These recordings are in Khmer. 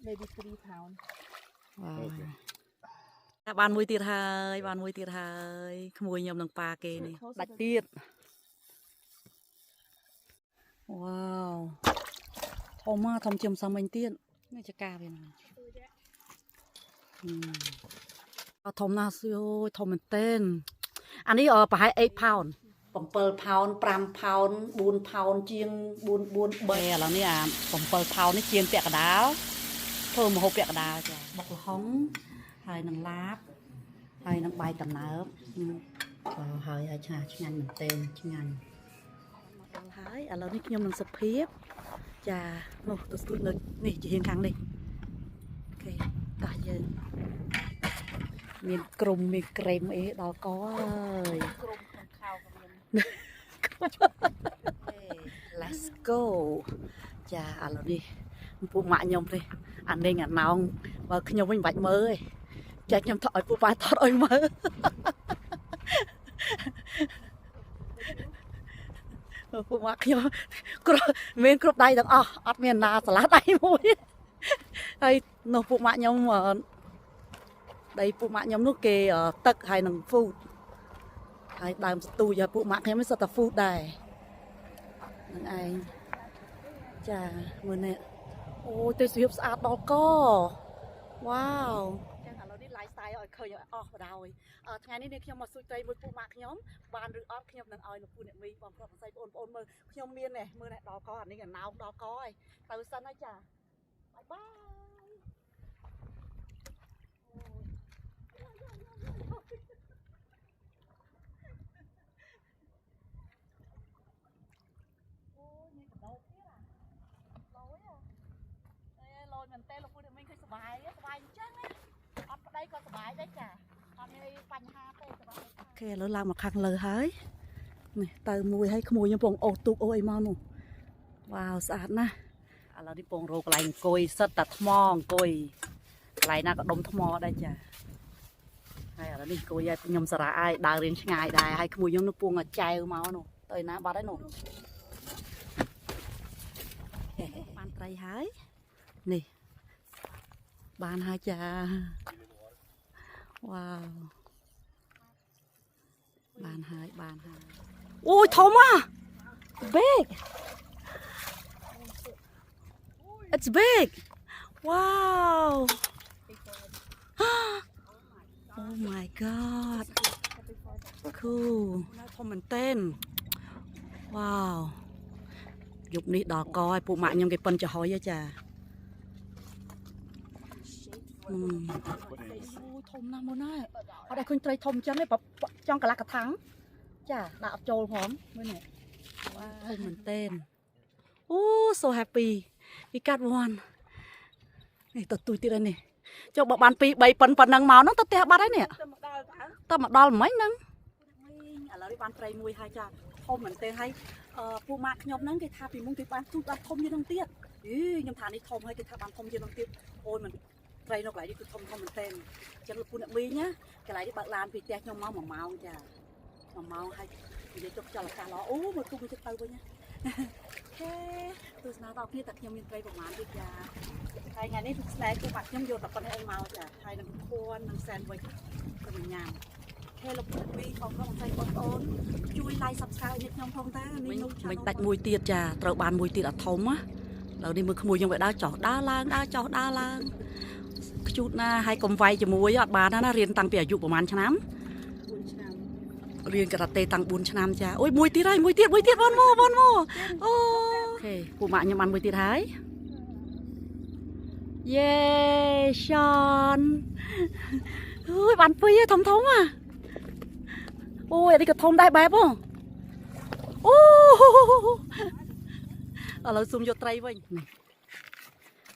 maybe 3 pounds បានមួយទៀតហើយបានមួយទៀតហើយក្មួយខ្ញុំនឹងប៉ាគេនេះដាច់ទៀតវ៉ាវធំមកធំជាងសាមិញទៀតនេះចកាវាហ្នឹងធំណាស់អូយធំមែនទែនអានេះប្រហែល8 pound 7 pound 5 pound 4 pound ជាង4 3ឥឡូវនេះអា7 pound នេះជាងពាក់កណ្ដាលធ្វើម្ហូបពាក់កណ្ដាលចាបុកល្ហុងហើយនឹងឡាបហើយនឹងបាយតំណើបហើយឆ្ងាញ់មែនទែនឆ្ងាញ់ដល់ហើយឥឡូវនេះខ្ញុំនឹងសុភាពចានោះទៅស្ទួយលើនេះជារៀងខាងនេះអូខេតោះយើងមានក្រុមមានក្រែមអីដល់កហើយក្រុមខាងខោក៏មាន Let's go ចាឥឡូវនេះពួកម៉ាក់ខ្ញុំទេអានេះអាណោងបើខ្ញុំវិញមិនបាច់មើលទេចាខ្ញុំថតឲ្យពួកប៉ាថតឲ្យមើលពួកម៉ាក់ខ្ញុំមានគ្រប់ដៃទាំងអស់អត់មានណាឆ្លាស់ដៃមួយហើយនោះពួកម៉ាក់ខ្ញុំដៃពួកម៉ាក់ខ្ញុំនោះគេទឹកហើយនឹង food ហើយដើមស្ទូចហើយពួកម៉ាក់ខ្ញុំមិនសិតតែ food ដែរនឹងឯងចាមើលនេះអូយទៅស្រៀបស្អាតដល់កវ៉ាវចឹងឥឡូវនេះ lifestyle ឲ្យឃើញអស់បដ ாய் ថ្ងៃនេះខ្ញុំមកស៊ូត្រីមួយពួកម៉ាក់ខ្ញុំបានឬអត់ខ្ញុំនឹងឲ្យលោកពូអ្នកមីបងប្រុសបងស្រីបងប្អូនមើលខ្ញុំមាននេះមើលនេះដល់កអានេះអាណោងដល់កហើយទៅសិនហើយចាបាយបាយលយមែនតើលោកពូអ្នកមីឃើញសុបាយសុបាយអញ្ចឹងណាអត់ប្តីក៏សុបាយដែរចាអត់មានបញ្ហាទេសុបាយអូខេឥឡូវឡើងមកខាងលើហើយនេះទៅមួយហើយក្មួយខ្ញុំពងអូសទូកអូអីមកនោះវ៉ាវស្អាតណាស់ឥឡូវនេះពងរកកន្លែងអង្គុយសិតតែថ្មអង្គុយកន្លែងណាក៏ដុំថ្មដែរចាហើយឥឡូវនេះអង្គុយឲ្យខ្ញុំសារ៉ាឲ្យដើររៀងឆ្ងាយដែរហើយក្មួយខ្ញុំនោះពងចែវមកនោះទៅណាបាត់ហើយនោះបានត្រីហើយនេះបានហើយចាវ៉ាវបានហើយអូយធំอ่ะ big it's big wow oh my god cool ធំមែនទែន wow យប់នេះដល់កឲ្យពួកម៉ាក់ខ្ញុំគេប៉ិនចំហុយហ៎ចាធំណាស់មុនហើយអត់ឲ្យឃើញត្រីធំចឹងទេចង់កន្លះកថាំងចាដាក់អត់ចូលផងមើលនេះវ៉ាធំមែនទែនអូ so happy we got one នេះទៅទួយទៀតហើយនេះចុះបើបាន2 3ប៉ុណ្ណឹងមកនោះទៅផ្ទះបាត់ហើយនេះទៅមកដល់មិញហ្នឹងឥឡូវនេះបានត្រីមួយហើយចាធំមែនទែនហើយពូម៉ាក់ខ្ញុំហ្នឹងគេថាពីមុនគេបានទូចដល់ធំជាងហ្នឹងទៀតខ្ញុំថានេះធំហើយគេថាបានធំជាងហ្នឹងទៀតអូយមិនត្រីនៅកន្លែងនេះគឺធំមែនទែនអញ្ចឹងលោកពូអ្នកមីងណាកន្លែងនេះបើកឡានពីផ្ទះខ្ញុំមក1 ម៉ោងចា1 ម៉ោងហើយនិយាយចុះចលកាសល្អអូមើលទូកទៅទៅវិញណាហេទស្សនាដល់គ្នាតែខ្ញុំមានត្រីប្រមាណទៀតចាហើយថ្ងៃនេះស្នែកពួកបាក់ខ្ញុំយកតែប៉ុណ្្នេះឯងមកចាហើយនឹងភួននឹងសែនវិចទៅញ៉ាំហេលោកពូអ្នកមីងបងប្អូនជួយ like subscribe ឲ្យខ្ញុំផងតានេះនោះមិនដាច់មួយទៀតចាត្រូវបានមួយទៀតអត់ធំណាដល់នេះមើលក្មួយខ្ញុំវាដើរចោះដើរឡើងដើរចោះដើរឡើងខ្ជូតណាហើយកុំវាយជាមួយអត់បានណារៀនតាំងពីអាយុប្រហែលឆ្នាំ4 ឆ្នាំរៀនការ៉ាតេតាំង4 ឆ្នាំចាអូយមួយទៀតហើយមួយទៀតបងមកអូខេពូម៉ាក់ខ្ញុំបានមួយទៀតហើយយេឆនអូយបាន2ហើយធំហ៎អូយអានេះក៏ធំដែរបែបហ៎អូឥឡូវស៊ុំយកត្រីវិញនេះ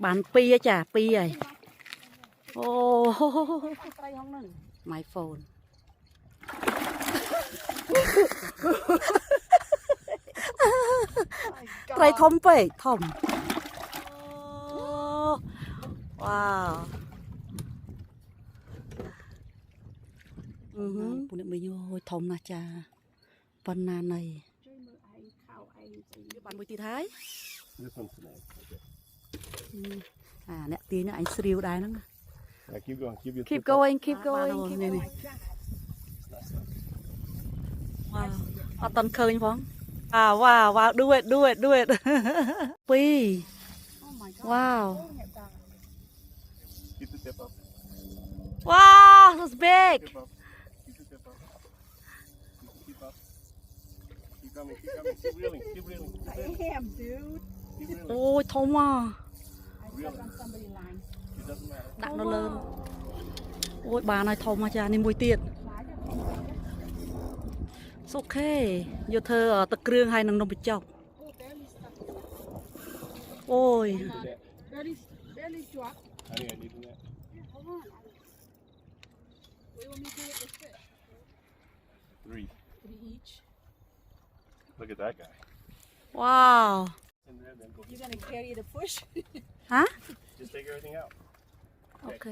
បាន2ចា2ហើយអូត្រីហងហ្នឹង my phone ត្រីធំពេកធំវ៉ាវពូអ្នកមីងអូយធំណាស់ចាប៉ុណ្ណាណៃជួយមើលឯងខោឯងបានមួយទៀតហើយ nè tí nữa anh sriu đái nó Keep going. Keep your keep tip up. going keep going keep going wow ở tận khơi phong wow wow do it pi wow Keep the tip up. wow that's big Tip up. Keep the tip up. Keep up. Keep coming. Keep coming. Keep reeling. Keep reeling. Keep reeling. Damn, dude. Keep reeling. ôi thông à I stepped on somebody's line. It doesn't matter. đặt nó lên ôi bà này thông mà cha nên mùi tiền ok vô thơ ở tật krương hay nâng nông bị chọc ôi Barely dropped. Honey, I need that. Hold on. What do you want me to do with this fish? 3. 3 each. Look at that guy. wow In there, then go. You gonna carry the fish? hả Just take everything out. ok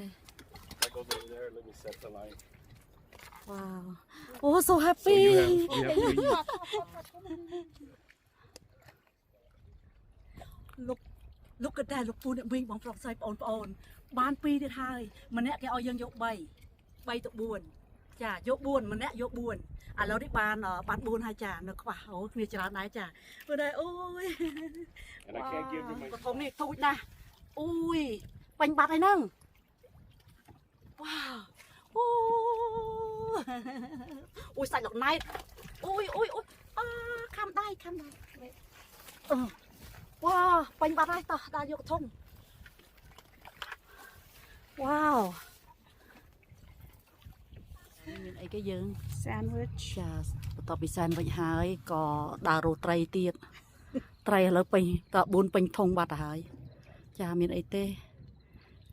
That goes over there. Let me set the line. wow oh so So happy you have 3. look at that លោកពូអ្នកមីងបងប្រុសស្រីបងប្អូនបាន2ទៀតហើយម្នាក់គេឲ្យយើងយក3ទៅ4ចាយក4ម្នាក់យក4ឥឡូវនេះបាន4ហើយចានៅខ្វះអូគ្នាច្រើនដែរចាមើលដែរអូយ And I can't give her my. កធំនេះទូចណាស់អូយបាញ់បាត់ហើយហ្នឹងវ៉ាវអូយសាច់លោកណៃតអូយខាំដៃវ៉ាបាញ់បាត់ហើយតោះដល់យកធំវ៉ាវមានអីគេយើង Sandwich. ចាបន្ទាប់ពីសែនវិញហើយក៏ដើររកត្រីទៀតត្រីឥឡូវពេញត4ពេញធុងបាត់ទៅហើយចាមានអីទេ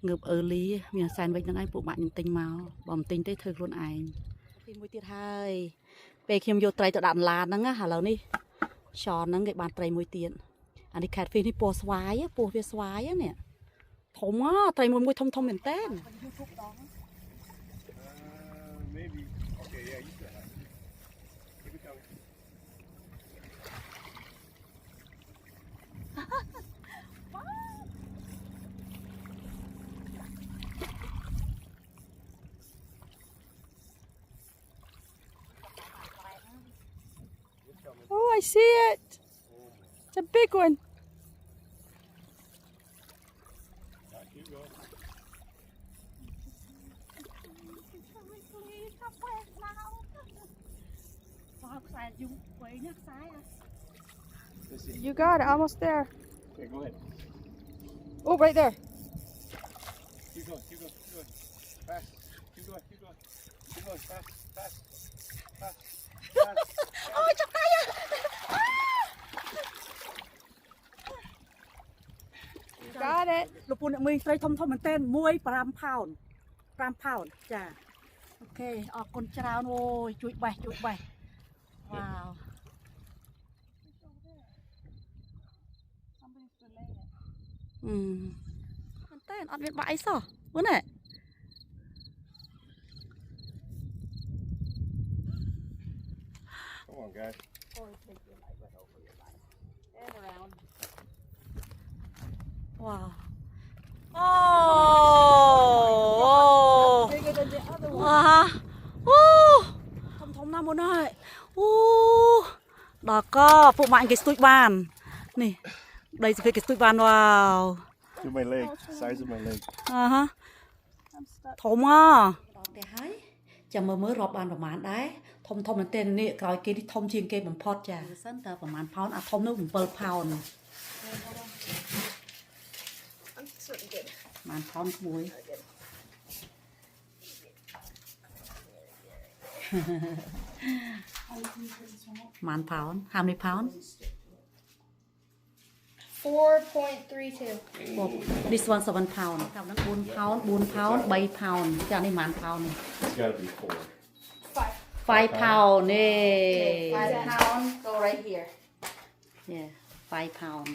ងើបអឺលីមានសែនវិញហ្នឹងឯងពួកម៉ាក់ខ្ញុំទិញមកបើមិនទិញទេធ្វើខ្លួនឯងពីមួយទៀតហើយពេលខ្ញុំយកត្រីទៅដាក់ឡានហ្នឹងណាឥឡូវនេះឆនហ្នឹងគេបានត្រីមួយទៀតអានេះ catfish នេះពណ៌ស្វាយពោះវាស្វាយនេះធំត្រីមួយធំមែនតើ Maybe. Okay, yeah, you can have it. Keep it coming. Oh, I see it. It's a big one. Keep going. Let's see. You got it. Almost there. Okay, go ahead. Oh, right there. Keep going. Fast. Keep going. Keep going. Fast. ôi chọc tay à Got it. លោកពូអ្នកមីងត្រីធំមែនតើ1 5 pound ចាអូខេអរគុណច្រើនអូយជួយបេះវ៉ាវមែនតើអត់មានបាក់អីសោះមើលណែ Come on, guys. And around. wow Bigger than the other one. វ៉ាធំណាស់មុនហើយដល់កពួកម៉ាក់គេស្ទួយបាននេះដីសង្កេតគេស្ទួយបានវ៉ាវ To my leg. Size of my leg. ហ៎ I'm stuck. ធំដល់ផ្ទះហើយចាំមើលរាប់បានប្រហែលដែរធំមែនទេនេះក្រោយគេនេះធំជាងគេបំផុតចាសិនតើប្រហែលផោនអាធំនោះ7ផោន I'm sweating good. ប្រហែលផោនក្មួយប្រហែលផោន how many pound 4.32. well, this one 7 pound តាមហ្នឹង4 pound 4 pound 3 pound ចានេះប្រហែល pound It's got to be 4. 5 pound នេះ 5 pound. Go right here. yeah 5 pound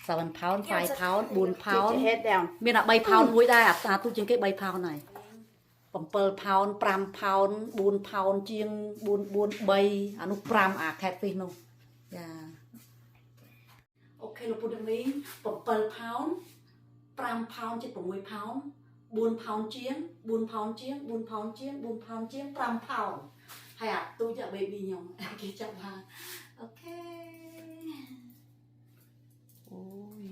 7 pound 5 pound 4 Take pound your head down. មានតែ3 pound មួយដែរអាទូជាងគេ3 pound ហើយ7 pound 5 pound 4 pound ជាង4 3អានោះ5អា catfish នោះចាអូខេលោកពុទ្ធមី7 pound 5 pound ជិត6 pound 4 pound ជាង4 pound ជាង4 pound ជាង4 pound ជាង5 pound ហើយអាទូច baby ខ្ញុំគេចាប់បានអូខេអូយ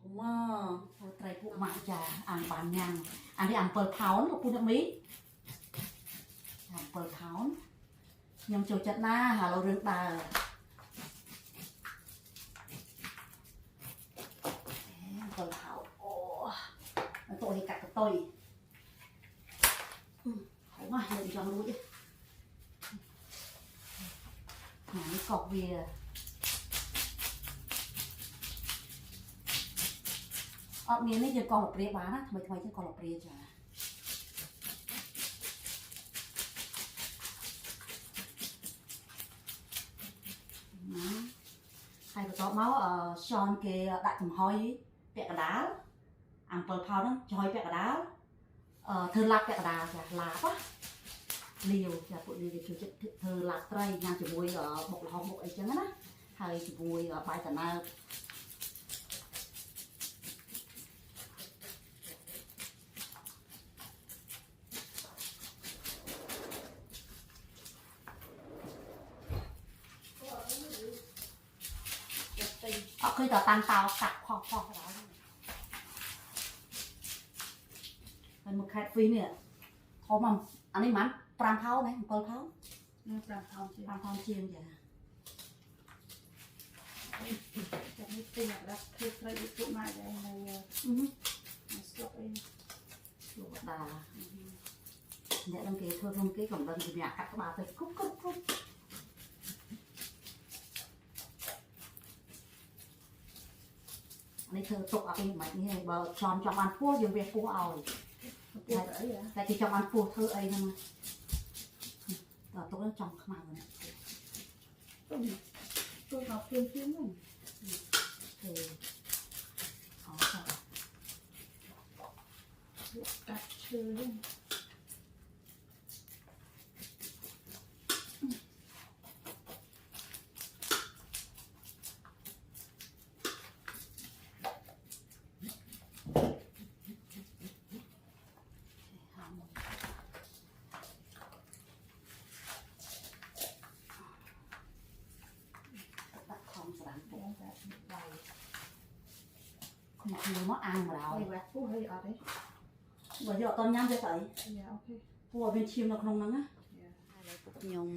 ធំមកត្រីពួកម៉ាក់ចាអានបានញ៉ាំអានេះ7 pound លោកពូអ្នកមី7 pound ខ្ញុំចូលចិត្តណាស់ហាឡូរឿងដើរ7 pound អូតោះឲ្យកាត់កតុយហៅមកលើចង់រួចនេះកប់វាអត់មាននេះយើងកោះលព្រាបានណាថ្មីជាងកោះលព្រាចាហើយបន្តមកសនគេដាក់ចំហុយពាក់កណ្ដាល7 pound ហ្នឹងចំហុយពាក់កណ្ដាលធ្វើឡាប់ពាក់កណ្ដាលចាឡាប់លាវចាពួកលាវគេជួយចិត្តធ្វើឡាប់ត្រីញ៉ាំជាមួយបុកល្ហុងបុកអីចឹងណាហើយជាមួយបាយតាណើបអត់ឃើញតតាំងតោកាត់ផុសដល់ហើយមកខេតហ្វីនេះធំមកអានេះមិន5 pound ណា7 pound នៅ5 pound ជាង 5 pound ជាងចាចាំនេះទិញអាដាក់ធ្វើត្រីពួកម៉ាក់ដែរនៅស្រុកអីលោកដាអ្នកនឹងគេធ្វើក្នុងគេកំដិនសម្រាប់កាត់ក្បាលទៅគ្រប់នេះធ្វើទុកអត់ពីមិននេះបើចំចង់បានពោះយើងវាពោះឲ្យតែគេចង់បានពោះធ្វើអីហ្នឹងតើទុកនឹងចំខ្មៅណាទុកដល់ព្រៀងហ្នឹងអូកាត់ឈើហ្នឹងមកខ្ញុំមកអាំងមកដល់ វាពោះឲ្យអត់ទេ បើយកអត់តញ៉ាំទេស្អី យ៉ាអូខេ ពូឲ្យមានឈាមនៅក្នុងហ្នឹងណាហើយពុកខ្ញុំ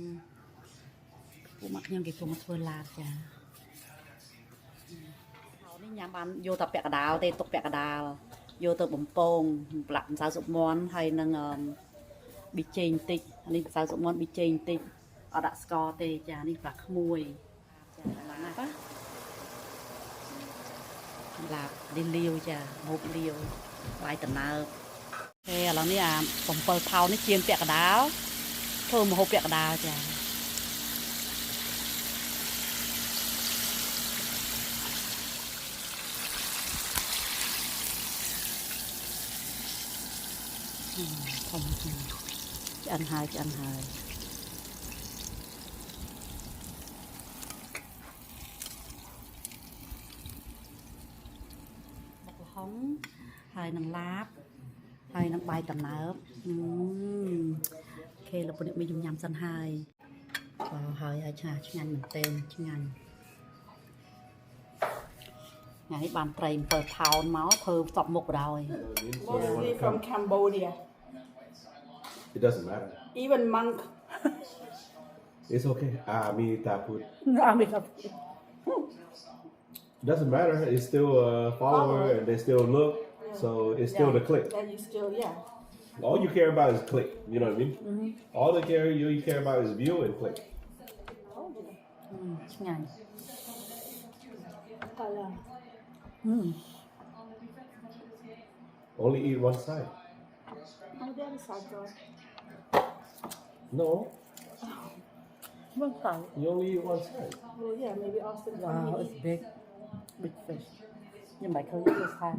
ពូមកខ្ញុំគេមកធ្វើឡាបចាហើយនេះញ៉ាំបានយកតែពាក់កដាលទេទុកពាក់កដាលយកទៅបំពងផ្លាក់ម្សៅស៊ុបមាន់ហើយនឹងប៊ីចេងបន្តិចនេះម្សៅស៊ុបមាន់ប៊ីចេងបន្តិចអត់ដាក់ស្ករទេចានេះផ្លាក់ក្មួយចាឡើងណាប៉ាឡាបលាវចាហូបលាវបាយតណើបឥឡូវនេះ7 pound នេះជាងពាក់កដាលធ្វើម្ហូបពាក់កដាលចាធំឆ្អិនហើយបុកល្ហុងហើយនឹងឡាបហើយនឹងបាយតណើបគេលោកនេះមានញ៉ាំសិនហើយហើយឆ្ងាញ់មែនទែនឆ្ងាញ់ថ្ងៃនេះបានត្រី7 pound មកធ្វើសពមុខបដ ாய் Mostly from Cambodia It doesn't matter. even monk It's okay. Me taput. I mean Doesn't matter. It's still a follower, and they still look. So it's still the click. that you still All you care about is click. You know what I mean? All you care about is view and click. ឆ្ងាញ់ Only eat one side. Oh, the other side, girl. No, One side. you only eat one side. Well, yeah, maybe Austin. Wow, it's big fish. Nhưng mà không this time.